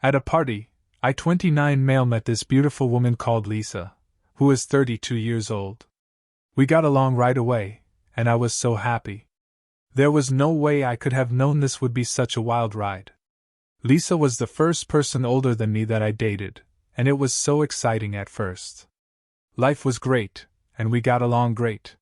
At a party, I 29 male met this beautiful woman called Lisa, who is 32 years old. We got along right away, and I was so happy. There was no way I could have known this would be such a wild ride. Lisa was the first person older than me that I dated, and it was so exciting at first. Life was great, and we got along great.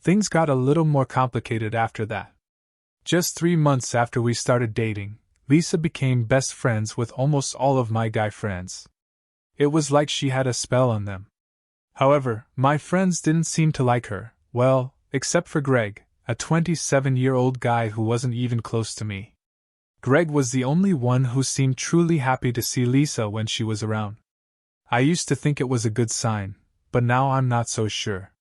Things got a little more complicated after that. Just 3 months after we started dating, Lisa became best friends with almost all of my guy friends. It was like she had a spell on them. However, my friends didn't seem to like her, well, except for Greg, a 27-year-old guy who wasn't even close to me. Greg was the only one who seemed truly happy to see Lisa when she was around. I used to think it was a good sign, but now I'm not so sure.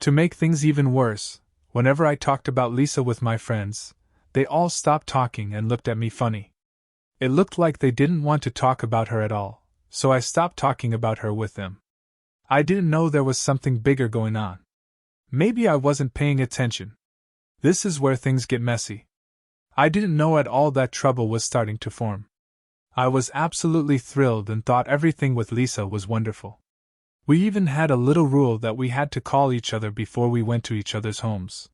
To make things even worse, whenever I talked about Lisa with my friends, they all stopped talking and looked at me funny. It looked like they didn't want to talk about her at all, so I stopped talking about her with them. I didn't know there was something bigger going on. Maybe I wasn't paying attention. This is where things get messy. I didn't know at all that trouble was starting to form. I was absolutely thrilled and thought everything with Lisa was wonderful. We even had a little rule that we had to call each other before we went to each other's homes.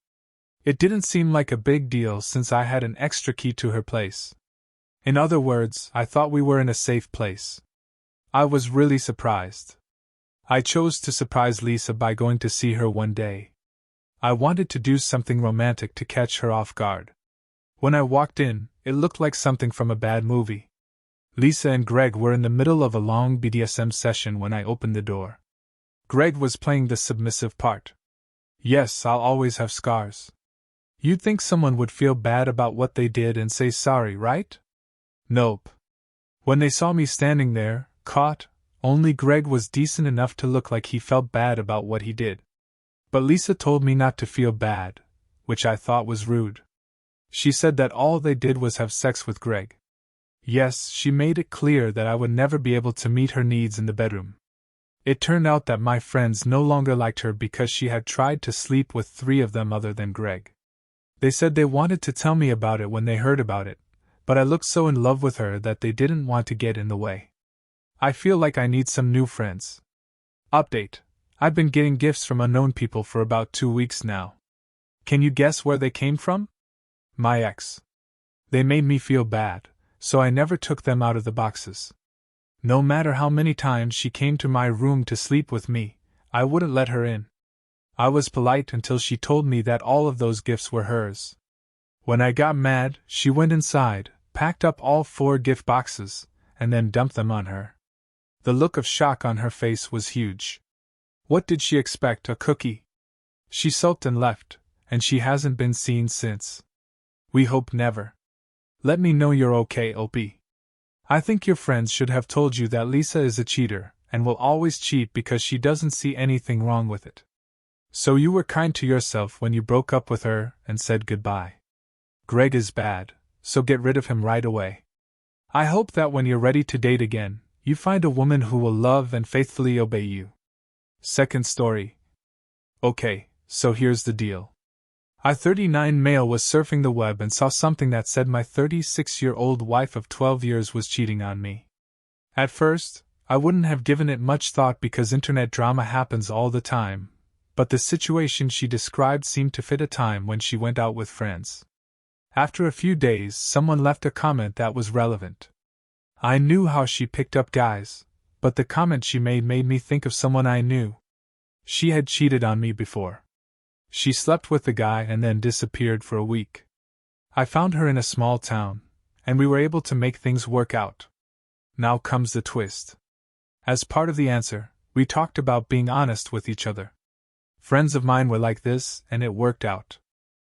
It didn't seem like a big deal since I had an extra key to her place. In other words, I thought we were in a safe place. I was really surprised. I chose to surprise Lisa by going to see her one day. I wanted to do something romantic to catch her off guard. When I walked in, it looked like something from a bad movie. Lisa and Greg were in the middle of a long BDSM session when I opened the door. Greg was playing the submissive part. Yes, I'll always have scars. You'd think someone would feel bad about what they did and say sorry, right? Nope. When they saw me standing there, caught, only Greg was decent enough to look like he felt bad about what he did. But Lisa told me not to feel bad, which I thought was rude. She said that all they did was have sex with Greg. Yes, she made it clear that I would never be able to meet her needs in the bedroom. It turned out that my friends no longer liked her because she had tried to sleep with 3 of them other than Greg. They said they wanted to tell me about it when they heard about it, but I looked so in love with her that they didn't want to get in the way. I feel like I need some new friends. Update: I've been getting gifts from unknown people for about 2 weeks now. Can you guess where they came from? My ex. They made me feel bad, so I never took them out of the boxes. No matter how many times she came to my room to sleep with me, I wouldn't let her in. I was polite until she told me that all of those gifts were hers. When I got mad, she went inside, packed up all 4 gift boxes, and then dumped them on her. The look of shock on her face was huge. What did she expect, a cookie? She sulked and left, and she hasn't been seen since. We hope never. Let me know you're okay, OP. I think your friends should have told you that Lisa is a cheater, and will always cheat because she doesn't see anything wrong with it. So you were kind to yourself when you broke up with her and said goodbye. Greg is bad, so get rid of him right away. I hope that when you're ready to date again, you find a woman who will love and faithfully obey you. Second story. Okay, so here's the deal. I 39 male was surfing the web and saw something that said my 36-year-old wife of 12 years was cheating on me. At first, I wouldn't have given it much thought because internet drama happens all the time, but the situation she described seemed to fit a time when she went out with friends. After a few days, someone left a comment that was relevant. I knew how she picked up guys, but the comment she made me think of someone I knew. She had cheated on me before. She slept with the guy and then disappeared for a week. I found her in a small town, and we were able to make things work out. Now comes the twist. As part of the answer, we talked about being honest with each other. Friends of mine were like this, and it worked out.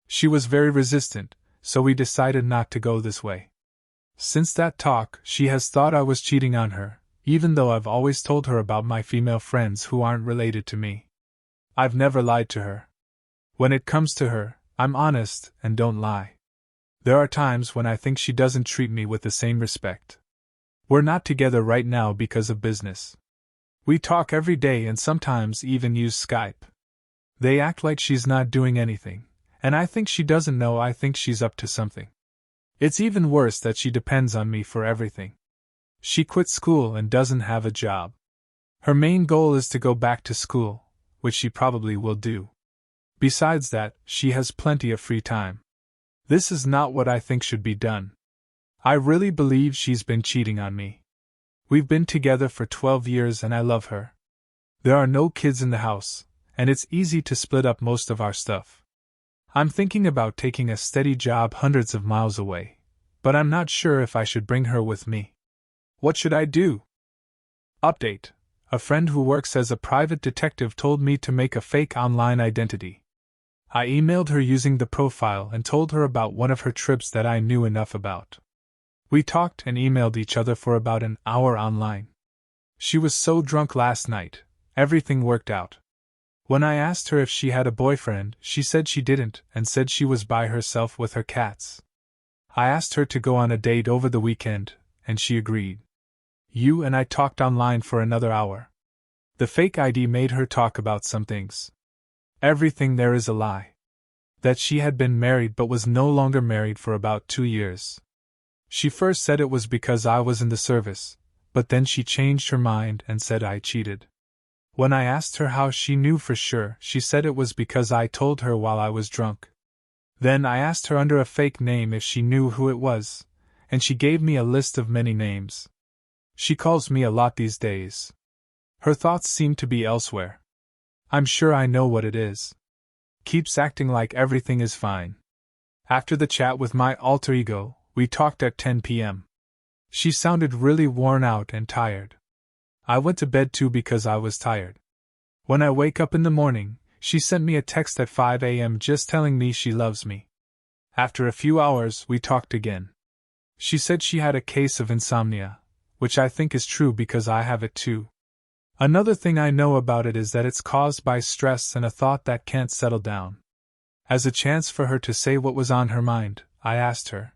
She was very resistant, so we decided not to go this way. Since that talk, she has thought I was cheating on her, even though I've always told her about my female friends who aren't related to me. I've never lied to her. When it comes to her, I'm honest and don't lie. There are times when I think she doesn't treat me with the same respect. We're not together right now because of business. We talk every day and sometimes even use Skype. They act like she's not doing anything, and I think she doesn't know I think she's up to something. It's even worse that she depends on me for everything. She quit school and doesn't have a job. Her main goal is to go back to school, which she probably will do. Besides that, she has plenty of free time. This is not what I think should be done. I really believe she's been cheating on me. We've been together for 12 years and I love her. There are no kids in the house, and it's easy to split up most of our stuff. I'm thinking about taking a steady job hundreds of miles away, but I'm not sure if I should bring her with me. What should I do? Update. A friend who works as a private detective told me to make a fake online identity. I emailed her using the profile and told her about one of her trips that I knew enough about. We talked and emailed each other for about an hour online. She was so drunk last night, everything worked out. When I asked her if she had a boyfriend, she said she didn't and said she was by herself with her cats. I asked her to go on a date over the weekend, and she agreed. You and I talked online for another hour. The fake ID made her talk about some things. Everything there is a lie. That she had been married but was no longer married for about 2 years. She first said it was because I was in the service, but then she changed her mind and said I cheated. When I asked her how she knew for sure, she said it was because I told her while I was drunk. Then I asked her under a fake name if she knew who it was, and she gave me a list of many names. She calls me a lot these days. Her thoughts seem to be elsewhere. I'm sure I know what it is. Keeps acting like everything is fine. After the chat with my alter ego, we talked at 10 p.m. She sounded really worn out and tired. I went to bed too because I was tired. When I wake up in the morning, she sent me a text at 5 a.m. just telling me she loves me. After a few hours, we talked again. She said she had a case of insomnia, which I think is true because I have it too. Another thing I know about it is that it's caused by stress and a thought that can't settle down. As a chance for her to say what was on her mind, I asked her.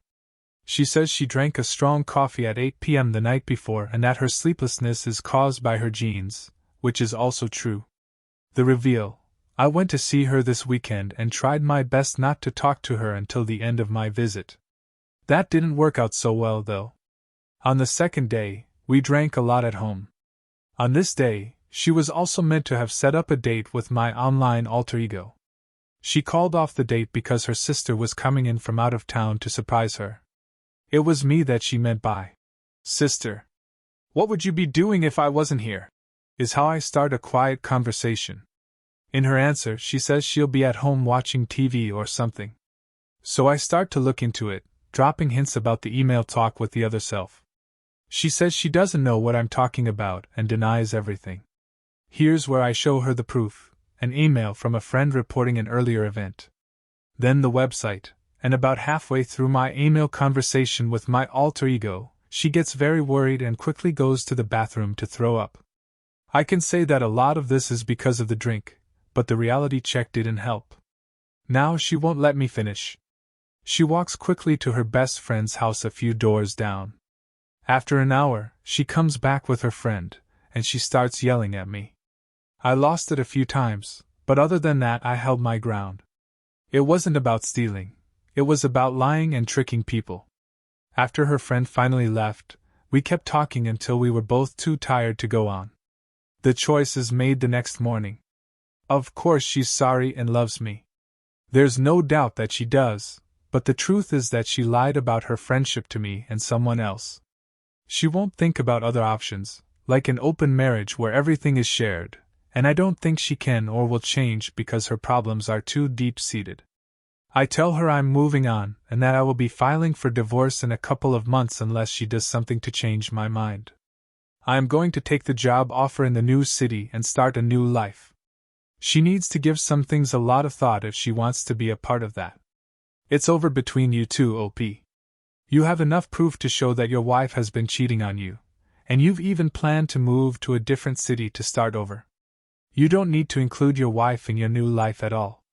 She says she drank a strong coffee at 8 p.m. the night before and that her sleeplessness is caused by her genes, which is also true. The reveal: I went to see her this weekend and tried my best not to talk to her until the end of my visit. That didn't work out so well though. On the second day, we drank a lot at home. On this day, she was also meant to have set up a date with my online alter ego. She called off the date because her sister was coming in from out of town to surprise her. It was me that she meant by sister. What would you be doing if I wasn't here? Is how I start a quiet conversation. In her answer, she says she'll be at home watching TV or something. So I start to look into it, dropping hints about the email talk with the other self. She says she doesn't know what I'm talking about and denies everything. Here's where I show her the proof, an email from a friend reporting an earlier event. Then the website, and about halfway through my email conversation with my alter ego, she gets very worried and quickly goes to the bathroom to throw up. I can say that a lot of this is because of the drink, but the reality check didn't help. Now she won't let me finish. She walks quickly to her best friend's house a few doors down. After an hour, she comes back with her friend, and she starts yelling at me. I lost it a few times, but other than that I held my ground. It wasn't about stealing, it was about lying and tricking people. After her friend finally left, we kept talking until we were both too tired to go on. The choice is made the next morning. Of course she's sorry and loves me. There's no doubt that she does, but the truth is that she lied about her friendship to me and someone else. She won't think about other options, like an open marriage where everything is shared, and I don't think she can or will change because her problems are too deep-seated. I tell her I'm moving on and that I will be filing for divorce in a couple of months unless she does something to change my mind. I am going to take the job offer in the new city and start a new life. She needs to give some things a lot of thought if she wants to be a part of that. It's over between you two, OP. You have enough proof to show that your wife has been cheating on you, and you've even planned to move to a different city to start over. You don't need to include your wife in your new life at all.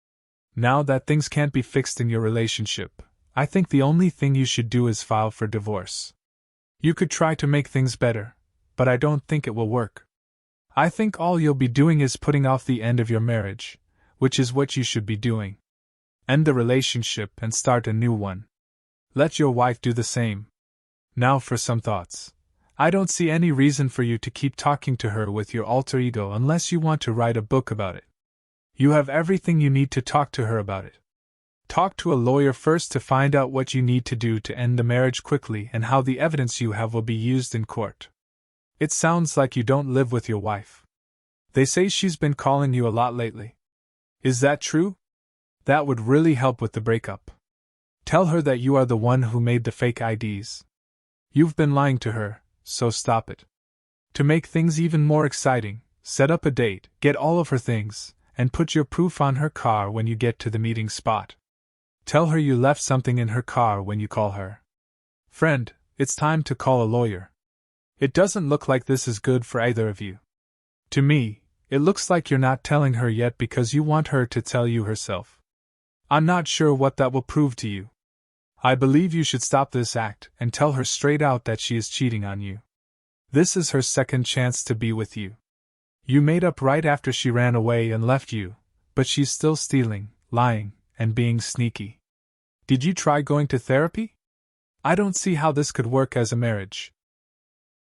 Now that things can't be fixed in your relationship, I think the only thing you should do is file for divorce. You could try to make things better, but I don't think it will work. I think all you'll be doing is putting off the end of your marriage, which is what you should be doing. End the relationship and start a new one. Let your wife do the same. Now for some thoughts. I don't see any reason for you to keep talking to her with your alter ego unless you want to write a book about it. You have everything you need to talk to her about it. Talk to a lawyer first to find out what you need to do to end the marriage quickly and how the evidence you have will be used in court. It sounds like you don't live with your wife. They say she's been calling you a lot lately. Is that true? That would really help with the breakup. Tell her that you are the one who made the fake IDs. You've been lying to her, so stop it. To make things even more exciting, set up a date, get all of her things, and put your proof on her car when you get to the meeting spot. Tell her you left something in her car when you call her. Friend, it's time to call a lawyer. It doesn't look like this is good for either of you. To me, it looks like you're not telling her yet because you want her to tell you herself. I'm not sure what that will prove to you. I believe you should stop this act and tell her straight out that she is cheating on you. This is her second chance to be with you. You made up right after she ran away and left you, but she's still stealing, lying, and being sneaky. Did you try going to therapy? I don't see how this could work as a marriage.